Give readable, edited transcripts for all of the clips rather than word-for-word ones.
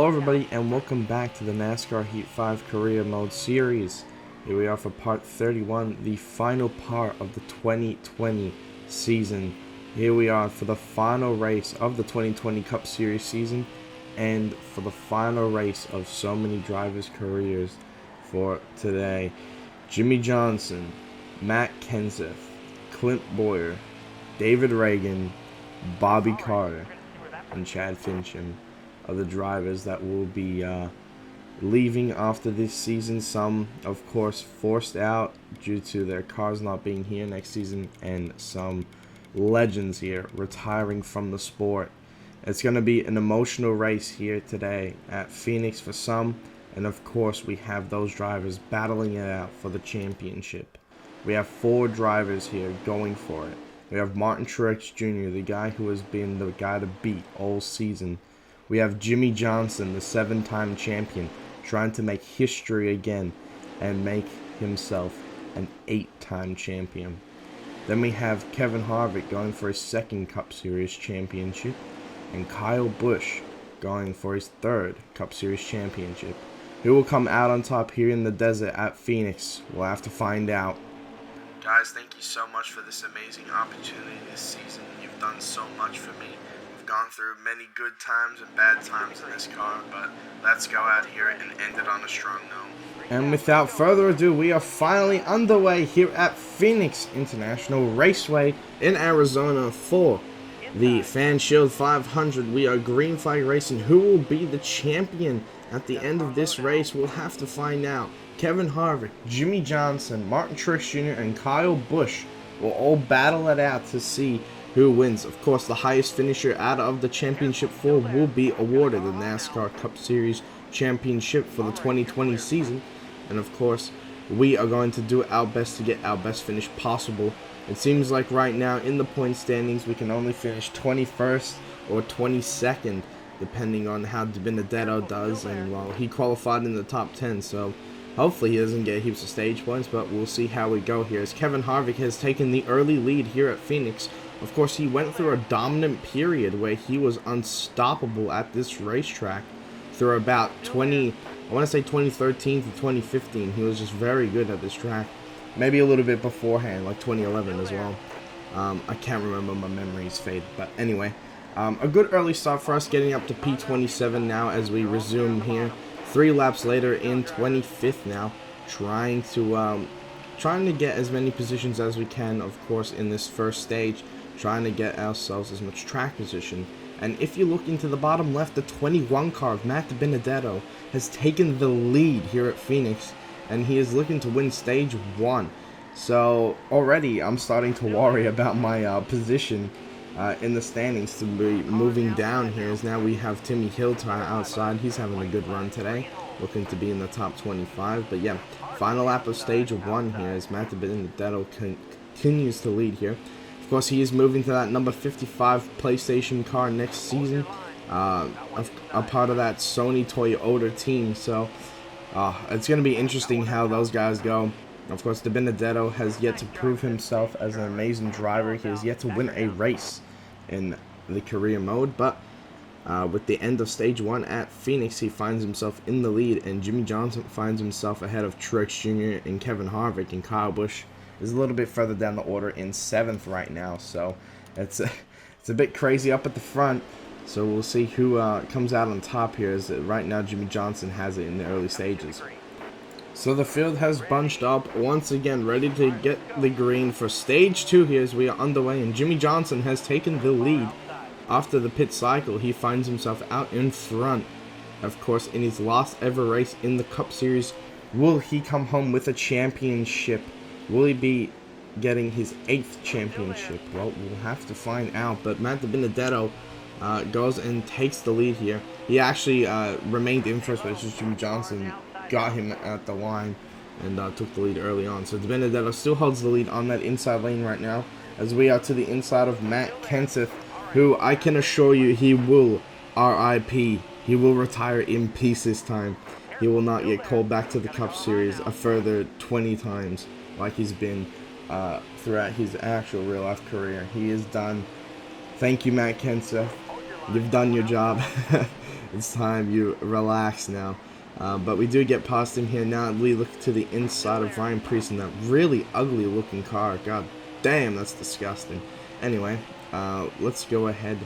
Hello everybody and welcome back to the NASCAR Heat 5 Career Mode Series. Here we are for part 31, the final part of the 2020 season. Here we are for the final race of the 2020 Cup Series season and for the final race of so many drivers' careers for today. Jimmie Johnson, Matt Kenseth, Clint Bowyer, David Ragan, Bobby Carter, and Chad Fincham are the drivers that will be leaving after this season. Some, of course, forced out due to their cars not being here next season, and some legends here retiring from the sport. It's going to be an emotional race here today at Phoenix for some, and of course we have those drivers battling it out for the championship. We have 4 drivers here going for it. We have Martin Truex Jr., the guy who has been the guy to beat all season. We have Jimmie Johnson, the 7-time champion, trying to make history again and make himself an 8-time champion. Then we have Kevin Harvick going for his 2nd Cup Series championship, and Kyle Busch going for his 3rd Cup Series championship. Who will come out on top here in the desert at Phoenix? We'll have to find out. Guys, thank you so much for this amazing opportunity this season. You've done so much for me. We've gone through many good times and bad times in this car, but let's go out here and end it on a strong note. And without further ado, we are finally underway here at Phoenix International Raceway in Arizona for the Fan Shield 500. We are green flag racing. Who will be the champion at the end of this race? We'll have to find out. Kevin Harvick, Jimmie Johnson, Martin Truex Jr., and Kyle Busch will all battle it out to see who wins. Of course, the highest finisher out of the championship 4 will be awarded the NASCAR Cup Series championship for the 2020 season. And of course, we are going to do our best to get our best finish possible. It seems like right now in the point standings, we can only finish 21st or 22nd, depending on how Benedetto does. And well, he qualified in the top 10, so hopefully he doesn't get heaps of stage points, but we'll see how we go here. As Kevin Harvick has taken the early lead here at Phoenix. Of course, he went through a dominant period where he was unstoppable at this racetrack through about 2013 to 2015. He was just very good at this track. Maybe a little bit beforehand, like 2011 as well. I can't remember, my memory's faded. But anyway, a good early start for us, getting up to P27 now as we resume here. 3 laps later in 25th now, trying to get as many positions as we can, of course, in this first stage, trying to get ourselves as much track position. And if you look into the bottom left, the 21 car of Matt Benedetto has taken the lead here at Phoenix, and he is looking to win stage 1. So already I'm starting to worry about my position in the standings to be moving down here, as now we have Timmy Hilton outside. He's having a good run today, looking to be in the top 25. But yeah, final lap of stage 1 here as Matt Benedetto continues to lead here. Of course, he is moving to that number 55 PlayStation car next season, a part of that Sony Toyota team. So it's going to be interesting how those guys go. Of course, Benedetto has yet to prove himself as an amazing driver. He has yet to win a race in the career mode, but with the end of stage 1 at Phoenix, he finds himself in the lead, and Jimmie Johnson finds himself ahead of Truex Jr. and Kevin Harvick, and Kyle Busch is a little bit further down the order in 7th right now. So it's a bit crazy up at the front. So we'll see who comes out on top here, as right now Jimmie Johnson has it in the early stages. So the field has bunched up once again, ready to get the green for stage 2 here as we are underway, and Jimmie Johnson has taken the lead. After the pit cycle, he finds himself out in front. Of course, in his last ever race in the Cup Series, will he come home with a championship? Will he be getting his 8th championship? Well, we'll have to find out. But Matt Benedetto goes and takes the lead here. He actually remained in first, but it's just Jimmie Johnson got him at the line and took the lead early on. So Benedetto still holds the lead on that inside lane right now, as we are to the inside of Matt Kenseth, who I can assure you he will RIP. He will retire in peace this time. He will not get called back to the Cup Series a further 20 times like he's been throughout his actual real life career. He is done. Thank you, Matt Kenseth. You've done your job. it's time you relax now. But we do get past him here. Now we look to the inside of Ryan Preece in that really ugly looking car. God damn, that's disgusting. Anyway, let's go ahead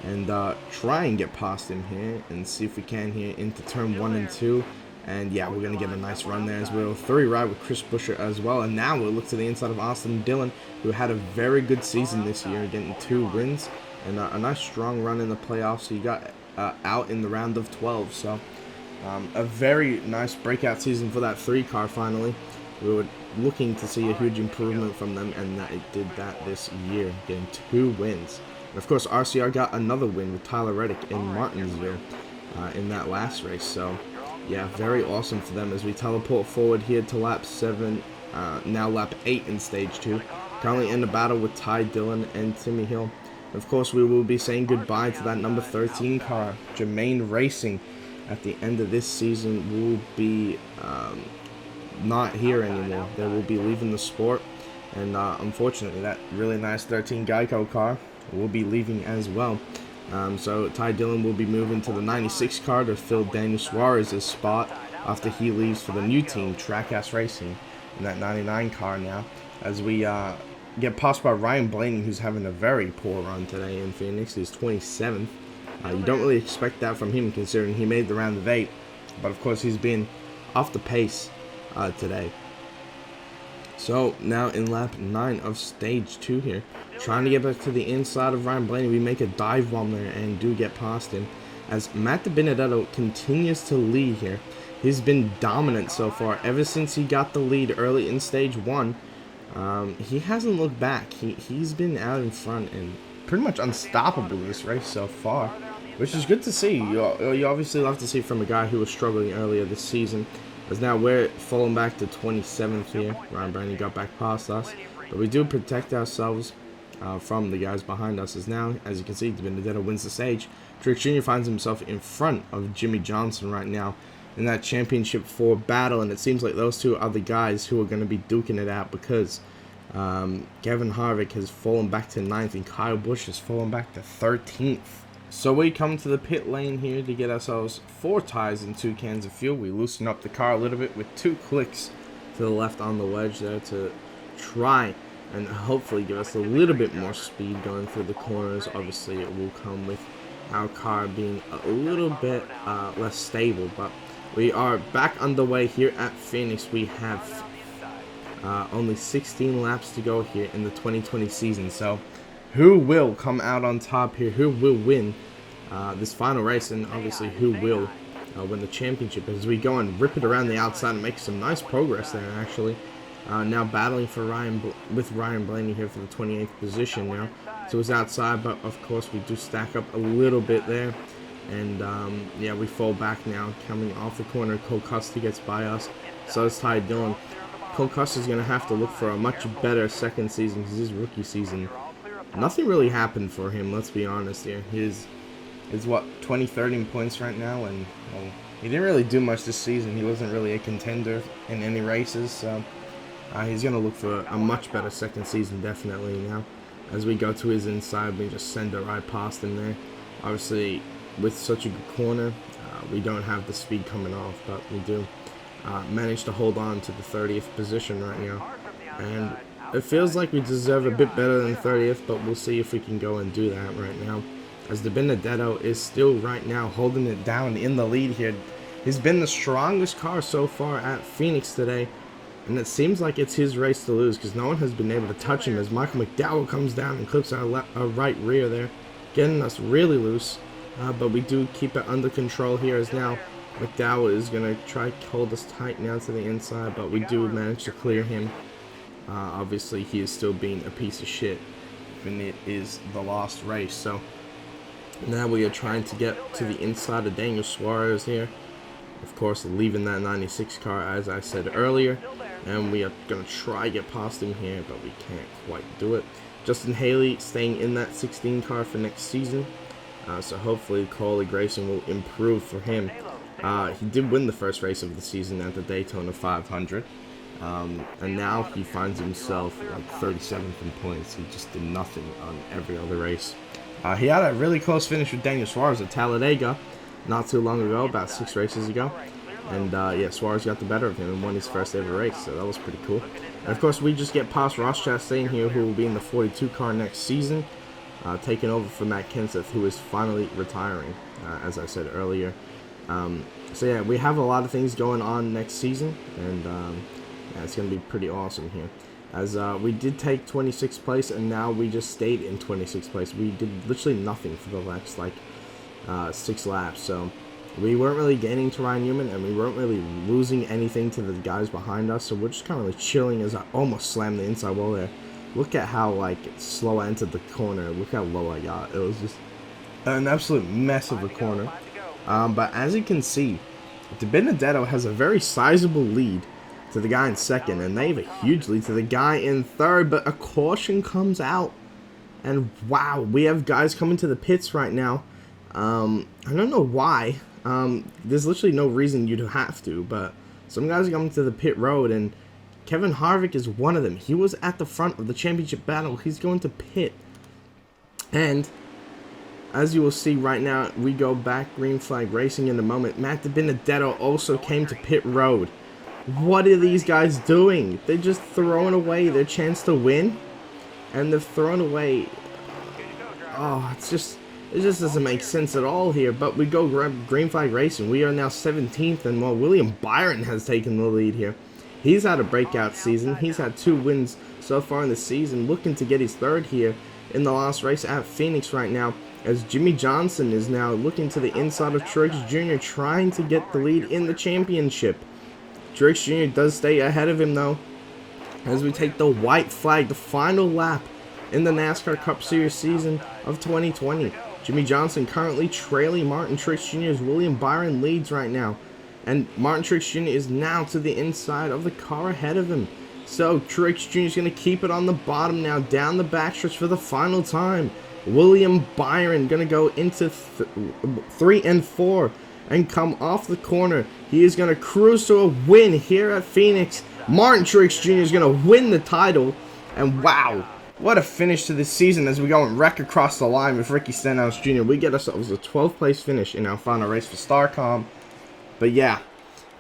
and try and get past him here and see if we can here into turn 1 and 2. And yeah, we're going to get a nice run there as well. 3 ride with Chris Buescher as well. And now we'll look to the inside of Austin Dillon, who had a very good season this year, getting 2 wins and a nice strong run in the playoffs. He got out in the round of 12. So a very nice breakout season for that 3 car finally. We were looking to see a huge improvement from them, and it did that this year, getting 2 wins. And of course, RCR got another win with Tyler Reddick in Martinsville in that last race. So yeah, very awesome for them as we teleport forward here to lap 7, now lap 8 in stage 2. Currently in the battle with Ty Dillon and Timmy Hill. Of course, we will be saying goodbye to that number 13 car, Jermaine Racing. At the end of this season, will be not here anymore. They will be leaving the sport, and unfortunately, that really nice 13 Geico car will be leaving as well. So Ty Dillon will be moving to the 96 car to fill Daniel Suarez's spot after he leaves for the new team, Trackass Racing, in that 99 car now. As we get passed by Ryan Blaney, who's having a very poor run today in Phoenix. He's 27th. You don't really expect that from him considering he made the round of 8. But of course he's been off the pace today. So now in lap 9 of stage 2 here, trying to get back to the inside of Ryan Blaney. We make a dive bomb there and do get past him. As Matt DiBenedetto continues to lead here. He's been dominant so far ever since he got the lead early in stage 1. He hasn't looked back. He's been out in front and pretty much unstoppable this race so far, which is good to see. You obviously love to see from a guy who was struggling earlier this season. As now we're falling back to 27th here. Ryan Blaney got back past us, but we do protect ourselves from the guys behind us. As now, as you can see, DiBenedetto wins the stage. Truex Jr. finds himself in front of Jimmy Johnson right now in that championship 4 battle, and it seems like those two are the guys who are going to be duking it out because Kevin Harvick has fallen back to 9th and Kyle Busch has fallen back to 13th. So we come to the pit lane here to get ourselves 4 tires and 2 cans of fuel. We loosen up the car a little bit with 2 clicks to the left on the wedge there to try and hopefully give us a little bit more speed going through the corners. Obviously it will come with our car being a little bit less stable, but we are back underway here at Phoenix. We have only 16 laps to go here in the 2020 season. So who will come out on top here? Who will win this final race? And obviously who will win the championship as we go and rip it around the outside and make some nice progress there actually. Now battling for Ryan Blaney here for the 28th position now. So it's outside, but of course we do stack up a little bit there. And yeah, we fall back now coming off the corner. Cole Custer gets by us. So it's Ty Dillon. Cole Custer's going to have to look for a much better second season because his rookie season, nothing really happened for him, let's be honest here. He's what, 20, 30 points right now, and well, he didn't really do much this season. He wasn't really a contender in any races, so he's going to look for a much better second season definitely now. As we go to his inside, we just send it right past him there. Obviously, with such a good corner, we don't have the speed coming off, but we do manage to hold on to the 30th position right now. And it feels like we deserve a bit better than 30th, but we'll see if we can go and do that right now. As DiBenedetto is still right now holding it down in the lead here. He's been the strongest car so far at Phoenix today, and it seems like it's his race to lose because no one has been able to touch him as Michael McDowell comes down and clips our right rear there, getting us really loose. But we do keep it under control here as now McDowell is going to try to hold us tight now to the inside, but we do manage to clear him. Obviously, he is still being a piece of shit, and it is the last race. So now we are trying to get to the inside of Daniel Suarez here. Of course, leaving that 96 car, as I said earlier, and we are going to try to get past him here, but we can't quite do it. Justin Haley staying in that 16 car for next season, so hopefully Corey Grayson will improve for him. He did win the first race of the season at the Daytona 500. And now he finds himself like 37th in points. He just did nothing on every other race. He had a really close finish with Daniel Suarez at Talladega, not too long ago, about 6 races ago. And yeah, Suarez got the better of him and won his first ever race, so that was pretty cool. And of course, we just get past Ross Chastain here, who will be in the 42 car next season, taking over for Matt Kenseth, who is finally retiring, as I said earlier. So yeah, we have a lot of things going on next season, and yeah, it's going to be pretty awesome here. As we did take 26th place, and now we just stayed in 26th place. We did literally nothing for the next, like, 6 laps, so we weren't really gaining to Ryan Newman, and we weren't really losing anything to the guys behind us, so we're just kind of like chilling as I almost slammed the inside wall there. Look at how, like, slow I entered the corner. Look how low I got. It was just an absolute mess of a corner. But as you can see, De Benedetto has a very sizable lead to the guy in second, and they have a huge lead to the guy in third, but a caution comes out, and wow, we have guys coming to the pits right now. I don't know why. There's literally no reason you'd have to, but some guys are coming to the pit road, and Kevin Harvick is one of them. He was at the front of the championship battle. He's going to pit, and as you will see right now, we go back green flag racing in a moment. Matt De Benedetto also came to pit road. What are these guys doing? They're just throwing away their chance to win, and they've thrown away. Oh, it just doesn't make sense at all here. But we go green flag racing. We are now 17th, and while William Byron has taken the lead here, he's had a breakout season. He's had 2 wins so far in the season, looking to get his 3rd here in the last race at Phoenix right now, as Jimmy Johnson is now looking to the inside of Truex Jr., trying to get the lead in the championship. Truex Jr. does stay ahead of him, though, as we take the white flag, the final lap in the NASCAR Cup Series season of 2020. Jimmy Johnson currently trailing Martin Truex Jr. as William Byron leads right now. And Martin Truex Jr. is now to the inside of the car ahead of him. So Truex Jr. is going to keep it on the bottom now, down the backstretch for the final time. William Byron going to go into 3 and 4 and come off the corner. He is going to cruise to a win here at Phoenix. Martin Truex Jr. is going to win the title. And wow, what a finish to this season as we go and wreck across the line with Ricky Stenhouse Jr. We get ourselves a 12th place finish in our final race for Starcom. But yeah,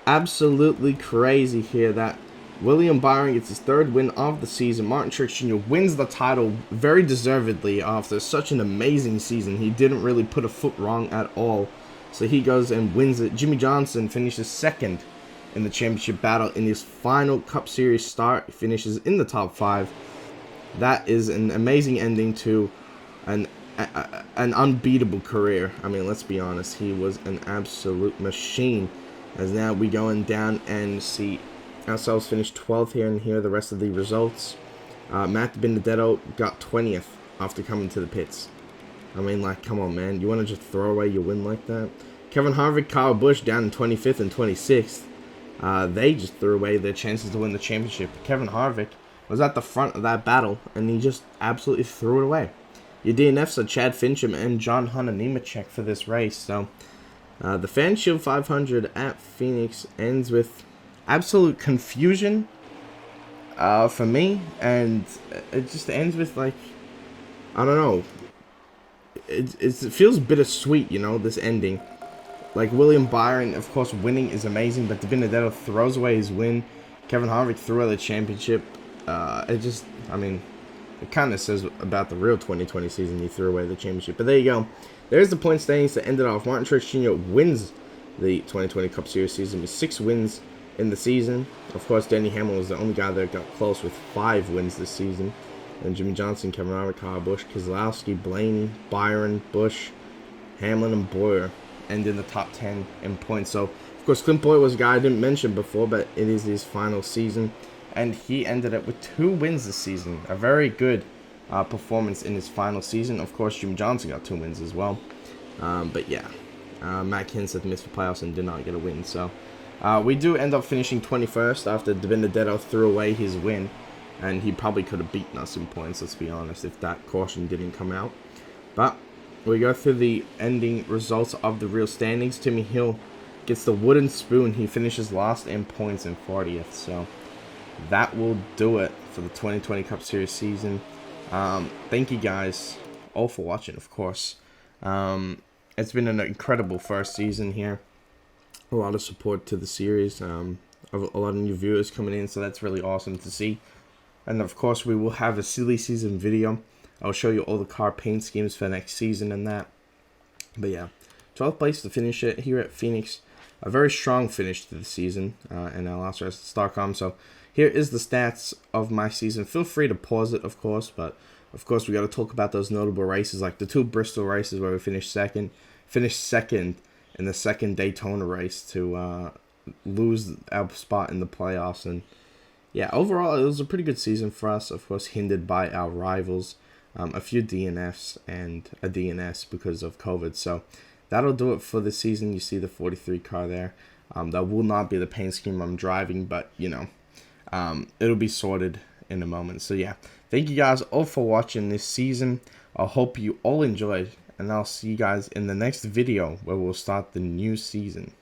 absolutely crazy here that William Byron gets his 3rd win of the season. Martin Truex Jr. wins the title very deservedly after such an amazing season. He didn't really put a foot wrong at all. So he goes and wins it. Jimmy Johnson finishes 2nd in the championship battle in his final Cup Series start. He finishes in the top 5. That is an amazing ending to an unbeatable career. I mean, let's be honest. He was an absolute machine. As now we going down and see ourselves finish 12th here, and here are the rest of the results. Matt Benedetto got 20th after coming to the pits. I mean, like, come on, man. You want to just throw away your win like that? Kevin Harvick, Kyle Busch down in 25th and 26th. They just threw away their chances to win the championship. Kevin Harvick was at the front of that battle, and he just absolutely threw it away. Your DNFs are Chad Fincham and John Hunter Nemechek for this race. So, the Fan Shield 500 at Phoenix ends with absolute confusion for me, and it just ends with, like, I don't know. It feels bittersweet, you know, this ending. Like, William Byron, of course, winning is amazing, but De Benedetto throws away his win. Kevin Harvick threw away the championship. It just, I mean, it kind of says about the real 2020 season, he threw away the championship. But there you go. There's the point standings to end it off. Martin Truex Jr. wins the 2020 Cup Series season with 6 wins in the season. Of course, Denny Hamlin was the only guy that got close with 5 wins this season. And Jimmy Johnson, Kevin Harvick, Kyle Busch, Keselowski, Blaney, Byron, Busch, Hamlin, and Boyer end in the top 10 in points. So, of course, Clint Boyer was a guy I didn't mention before, but it is his final season. And he ended up with 2 wins this season. A very good performance in his final season. Of course, Jimmy Johnson got 2 wins as well. But yeah, Matt Kenseth missed the playoffs and did not get a win. So, we do end up finishing 21st after De Benedetto threw away his win. And he probably could have beaten us in points, let's be honest, if that caution didn't come out. But we go through the ending results of the real standings. Timmy Hill gets the wooden spoon. He finishes last in points in 40th. So that will do it for the 2020 Cup Series season. Thank you guys all for watching, of course. it's been an incredible first season here. A lot of support to the series. A lot of new viewers coming in, so that's really awesome to see. And of course, we will have a silly season video. I'll show you all the car paint schemes for next season and that. But yeah, 12th place to finish it here at Phoenix. A very strong finish to the season, and I'll also as Starcom. So here is the stats of my season. Feel free to pause it, of course, but of course we got to talk about those notable races, like the 2 Bristol races where we finished second in the second Daytona race to lose our spot in the playoffs. And yeah, overall it was a pretty good season for us. Of course, hindered by our rivals, a few DNFs and a DNS because of COVID. So that'll do it for the season. You see the 43 car there. That will not be the paint scheme I'm driving, but you know, it'll be sorted in a moment. So yeah, thank you guys all for watching this season. I hope you all enjoyed, and I'll see you guys in the next video where we'll start the new season.